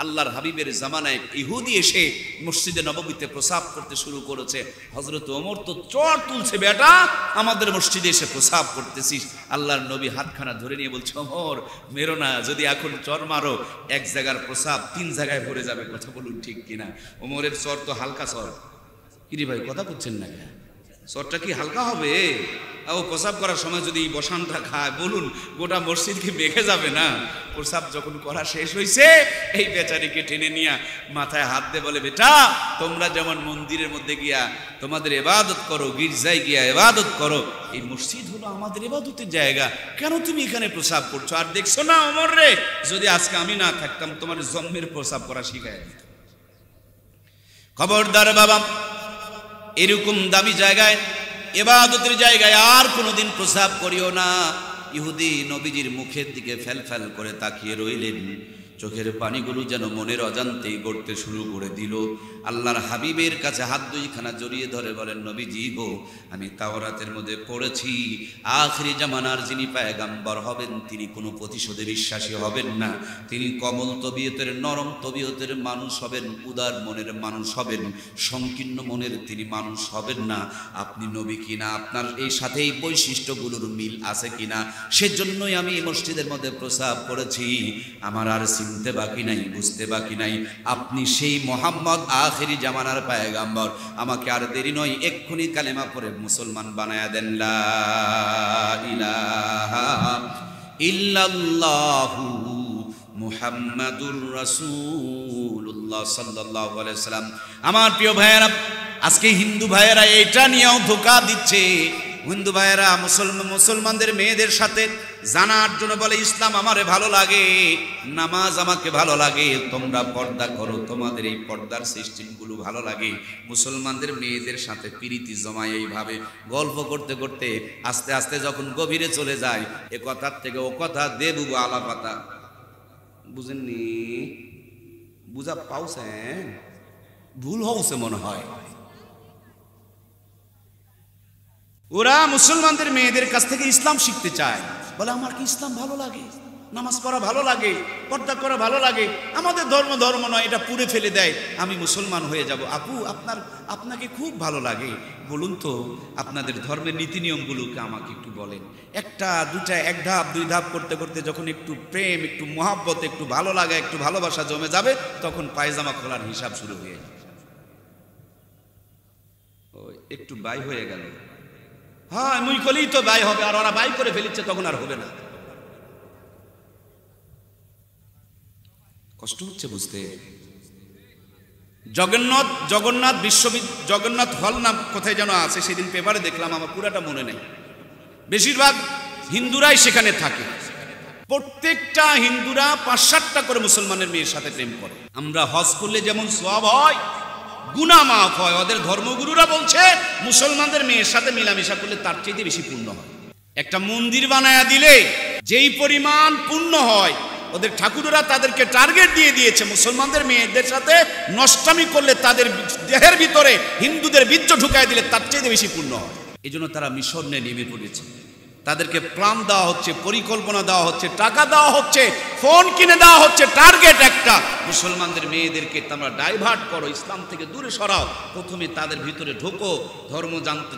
আল্লাহর হাবিবের জামানায় ইহুদি এসে মসজিদে নববীতে প্রসাব করতে শুরু করেছে। হযরত ওমর তো চট তুলছে, বেটা আমাদের মসজিদে এসে প্রসাব করতেছিস। আল্লাহর নবী হাতখানা ধরে নিয়ে বলছে, ওমর মেরো না, যদি এখন চর মারো এক জায়গার প্রসাব 3 জায়গায় ভরে যাবে। কথা বলুন ঠিক কিনা? ওমরের চর তো হালকা চর। কিরে ভাই কথা বলছেন না, চরটা কি হালকা হবে? ও প্রসাব করার সময় যদি বসানটা খায়, বলুন গোটা মসজিদ কি মেঘে যাবে না? প্রসাব যখন করা শেষ হয়েছে, এই বেচারিকে টেনে নিয়ে মাথায় হাত দিয়ে বলে, বেটা তোমরা যেমন মন্দিরের মধ্যে গিয়া তোমাদের ইবাদত করো, গির্জায় গিয়া ইবাদত করো, এই মসজিদ হলো আমাদের ইবাদতের জায়গা, কেন তুমি এখানে প্রসাব করছো? আর দেখছো না ওমর রে, যদি আজকে আমি না থাকতাম তোমার জন্মের প্রসাব করা শিখায় দিত। খবরদার বাবা, এরকম দামি জায়গায়, ইবাদতের জায়গায় আর কোনোদিন প্রসাব করিও না। ইহুদি নবীজির মুখের দিকে ফেল ফেল করে তাকিয়ে রইলেন, চোখের পানিগুলো যেন মনের অজান্তেই গড়তে শুরু করে দিল। আল্লাহর হাবিবের কাছে হাত দুইখানা জড়িয়ে ধরে বলেন, নবীজি গো, আমি তাওরাতের মধ্যে পড়েছি আখিরি জামানার যিনি পয়গম্বর হবেন তিনি কোনো প্রতিশোধে বিশ্বাসী হবেন না, তিনি কমল তবিয়তের নরম তবিয়তের মানুষ হবেন, উদার মনের মানুষ হবেন, সংকীর্ণ মনের তিনি মানুষ হবেন না। আপনি নবী কিনা, আপনার এই সাথে এই বৈশিষ্ট্যগুলোর মিল আছে কিনা, সেজন্যই আমি এই মসজিদের মধ্যে প্রস্তাব করেছি। আমার আর চিনতে বাকি নাই, বুঝতে বাকি নাই, আপনি সেই মোহাম্মদ আখিরি জামানার পয়গম্বর। আমাকে আর দেরি নয়, এক্ষুনি কালেমা পড়ে মুসলমান বানায়া দেন। লা ইলাহা ইল্লাল্লাহু মুহাম্মাদুর রাসূলুল্লাহ সাল্লাল্লাহু আলাইহি সাল্লাম। আমার প্রিয় ভাইয়েরা, আজকে হিন্দু ভাইয়েরা এটা নিয়েও ধোঁকা দিচ্ছে। হিন্দু ভাইয়েরা মুসলমানদের মেয়েদের সাথে জানার জন্য বলে, ইসলাম আমারে ভালো লাগে, নামাজ আমাকে ভালো লাগে, তোমরা পর্দা করো, তোমাদের এই পর্দার সিস্টেমগুলো ভালো লাগে। মুসলমানদের মেয়েদের সাথে প্রীতি জমায় এইভাবে গল্প করতে করতে আস্তে আস্তে যখন গভীরে চলে যায়, এ কথার থেকে ও কথা দেবু আলা পাতা। বুঝেননি? বুঝা পাওছেন? ভুল হচ্ছে মনে হয়। ওরা মুসলমানদের মেয়েদের কাছ থেকে ইসলাম শিখতে চায়, বলে আমার কি ইসলাম ভালো লাগে, নামাজ পড়া ভালো লাগে, পর্দা করা ভালো লাগে, আমাদের ধর্ম নয়, এটা পুড়ে ফেলে দেয়, আমি মুসলমান হয়ে যাব। আপু আপনাকে খুব ভালো লাগে, বলুন তো আপনাদের ধর্মের নীতি নিয়মগুলোকে আমাকে একটু বলেন। একটা দুটা, এক ধাপ দুই ধাপ করতে করতে যখন একটু প্রেম, একটু মহাব্বত, একটু ভালো লাগা, একটু ভালোবাসা জমে যাবে, তখন পায়জামা খোলার হিসাব শুরু হয়ে যাবে। একটু বাই হয়ে গেল, হ্যাঁ মুই কলেই তো বাই হবে, আর ওরা বাই করে ফেলিচ্ছে, তখন আর হবে না। কষ্ট হচ্ছে বুঝতে। জগন্নাথ হল নাম কোথায় যেন আছে, সেদিন পেপারে দেখলাম, আমার পুরাটা মনে নেই। বেশিরভাগ হিন্দুরাই সেখানে থাকে, প্রত্যেকটা হিন্দুরা 5-7টা করে মুসলমানের মেয়ের সাথে প্রেম করে। আমরা হজ করলে যেমন সওয়াব হয়, গুনাহ মাফ হয়, ওদের ধর্মগুরুরা বলছে মুসলমানদের মেয়ের সাথে মেলামেশা করলে তার চাইতে বেশি পুণ্য হয়। একটা মন্দির বানায়া দিলে যেই পরিমাণ পুণ্য হয়, ওদের ঠাকুররা তাদেরকে টার্গেট দিয়ে দিয়েছে, মুসলমানদের মেয়েদের সাথে নষ্টামি করলে, তাদের দেহের ভিতরে হিন্দুদের বীর্য ঢুকায় দিলে তার চাইতে বেশি পুণ্য হয়। এই জন্য তারা মিশন নিয়ে নেমে পড়েছে। তাদেরকে প্ল্যান দেওয়া হচ্ছে, পরিকল্পনা দেওয়া হচ্ছে, টাকা দেওয়া হচ্ছে, ফোন কিনে দেওয়া হচ্ছে, টার্গেট একটা, মুসলমানদের মেয়েদেরকে তোমরা ডাইভার্ট করো, ইসলাম থেকে দূরে সরাও, প্রথমে তাদের ভিতরে ঢোকো, ধর্ম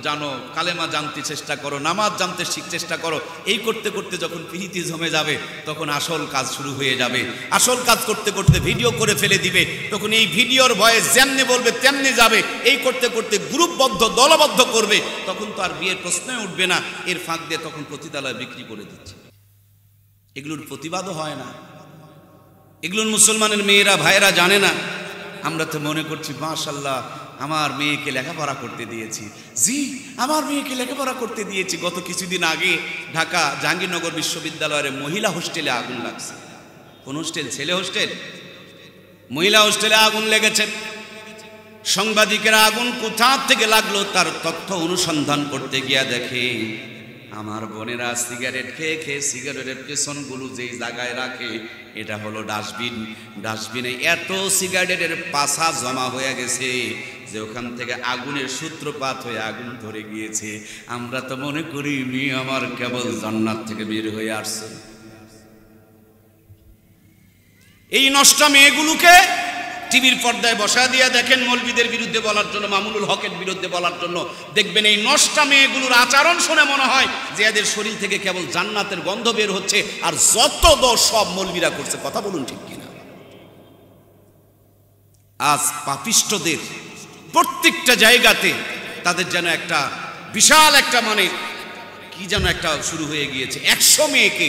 জানো, কালেমা জানতে চেষ্টা করো, নামাজ জানতে চেষ্টা করো। এই করতে করতে যখন প্রীতি জমে যাবে, তখন আসল কাজ শুরু হয়ে যাবে। আসল কাজ করতে করতে ভিডিও করে ফেলে দিবে, তখন এই ভিডিওর ভয়ে যেমনি বলবে তেমনি যাবে। এই করতে করতে গ্রুপবদ্ধ, দলবদ্ধ করবে, তখন তো আর বিয়ের প্রশ্নই উঠবে না। এর ফাঁক দিয়ে তখন পতিতালয় বিক্রি করে দিচ্ছে। এগুলোর প্রতিবাদও হয় না, এগুলোর মুসলমানের মেয়েরা ভাইয়েরা জানে না। আমরা তো মনে করছি মাশাআল্লাহ আমার মেয়েকে লেখাপড়া করতে দিয়েছি, জি আমার মেয়েকে লেখাপড়া করতে দিয়েছি। গত কিছুদিন আগে ঢাকা জাহাঙ্গীরনগর বিশ্ববিদ্যালয়ের মহিলা হোস্টেলে আগুন লাগছে। কোন হোস্টেল? ছেলে হোস্টেল। মহিলা হোস্টেলে আগুন লেগেছে। সাংবাদিকেরা আগুন কোথা থেকে লাগলো তার তথ্য অনুসন্ধান করতে গিয়া দেখে, আমার বোনেরা সিগারেট খেয়ে খেয়ে সিগারেটের পেছনগুলো যেই জায়গায় রাখে, এটা হলো ডাস্টবিন। ডাস্টবিনে এত সিগারেটের পাছা জমা হয়ে গেছে যে ওখান থেকে আগুনের সূত্রপাত হয়ে আগুন ধরে গিয়েছে। আমরা তো মনে করি মেয়ে আমার কেবল জান্নাত থেকে বের হয়ে আসছে। এই নষ্ট মেয়েগুলোকে টিভির পর্দায় বসা দিয়ে দেখেন মৌলবীদের বিরুদ্ধে বলার জন্য, মামুনুল হকের বিরুদ্ধে বলার জন্য। দেখবেন এই নষ্টা মেয়েগুলোর আচরণ শুনে মনে হয় যে এদের শরীর থেকে কেবল জান্নাতের গন্ধ বের হচ্ছে, আর যত দোষ সব মৌলবীরা করছে। কথা বলুন ঠিক কিনা? আজ পাপিষ্টদের প্রত্যেকটা জায়গাতে তাদের যেন একটা বিশাল একটা মানে কি যেন একটা শুরু হয়ে গিয়েছে। 100 মেয়েকে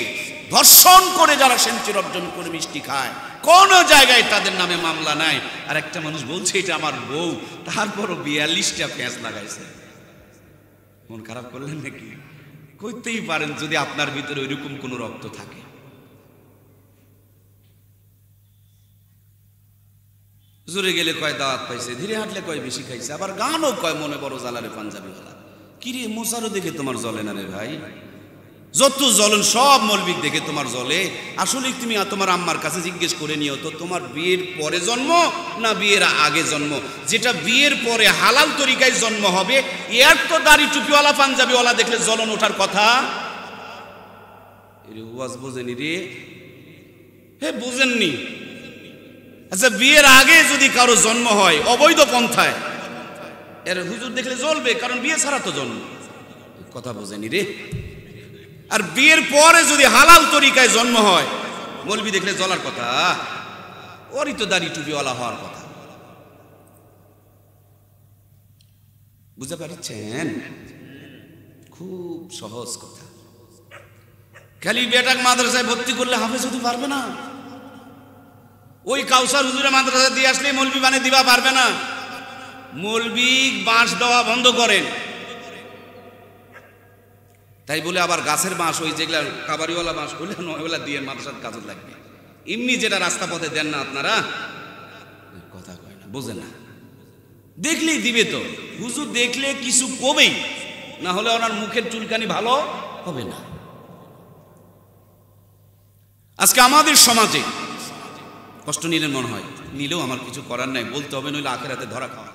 ধর্ষণ করে যারা সেঞ্চুরি অর্জন করে মিষ্টি খায়, কোন জায়গায় তাদের নামে মামলা নাই। আর একটা মানুষ বলছে এটা আমার বউ, তারপরও 42টা পেঁয়াজ লাগাইছে। মন খারাপ করলেন নাকি? করতেই পারেন যদি আপনার ভিতরে ওইরকম কোন রক্ত থাকে। জোরে গেলে কয় দাওয়াত পাইছে, ধীরে হাঁটলে কয় বেশি খাইছে, আবার গানও কয় মনে বড় জ্বালারে পাঞ্জাবি ওয়ালা। কিরে মোসারও দেখে তোমার জ্বলে না রে ভাই? যত জ্বলন সব মৌলবী দেখে তোমার জ্বলে। আসলে তুমি তোমার আম্মার কাছে জিজ্ঞেস করে নিও তো, তোমার বিয়ের পরে জন্ম না বিয়ের আগে জন্ম? যেটা বিয়ের পরে হালাল তরিকায় জন্ম হবে, এর তো দাড়ি টুপিওয়ালা পাঞ্জাবিওয়ালা দেখলে জ্বলন ওঠার কথা। এরে ওয়াজ বোঝেনি রে? হে বুঝেননি? আচ্ছা, বিয়ের আগে যদি কারো জন্ম হয় অবৈধ পন্থায়, এর হুজুর দেখলে জ্বলবে, কারণ বিয়ে ছাড়া তো জন্ম। কথা বোঝেনি রে? আর বিয়ের পরে যদি হালাল তরিকায় জন্ম হয়, মৌলবী দেখলে জ্বলার কথা, ওরই তো দাড়ি টুপিওয়ালা হওয়ার কথা। বুঝতে পারছেন? খুব সহজ কথা। খালি বেটাকে মাদ্রাসায় ভর্তি করলে হাফেজ হতে পারবে না। ওই কাউসার হুজুরে মাদ্রাসা দিয়ে আসলে মৌলবী বানিয়ে দিবা পারবে না। মৌলবী বাঁশ দেওয়া বন্ধ করেন। তাই বলে আবার গাছের বাঁশ, ওই যেগুলা কাবারিওয়ালা বাঁশ হইলে ওইগুলা দিয়ে মাদ্রাসার কাজে লাগবে। এমনি যেটা রাস্তা পথে দেন না আপনারা, কথা কয় না, বোঝেন না। দেখলেই দিবে তো, হুজুর দেখলে কিছু কবেই, না হলে ওনার মুখের চুলকানি ভালো হবে না। আজকে আমাদের সমাজে কষ্ট নিলেন মনে হয়, নিলেও আমার কিছু করার নাই, বলতে হবে, নইলে আখেরাতে ধরা খাওয়া।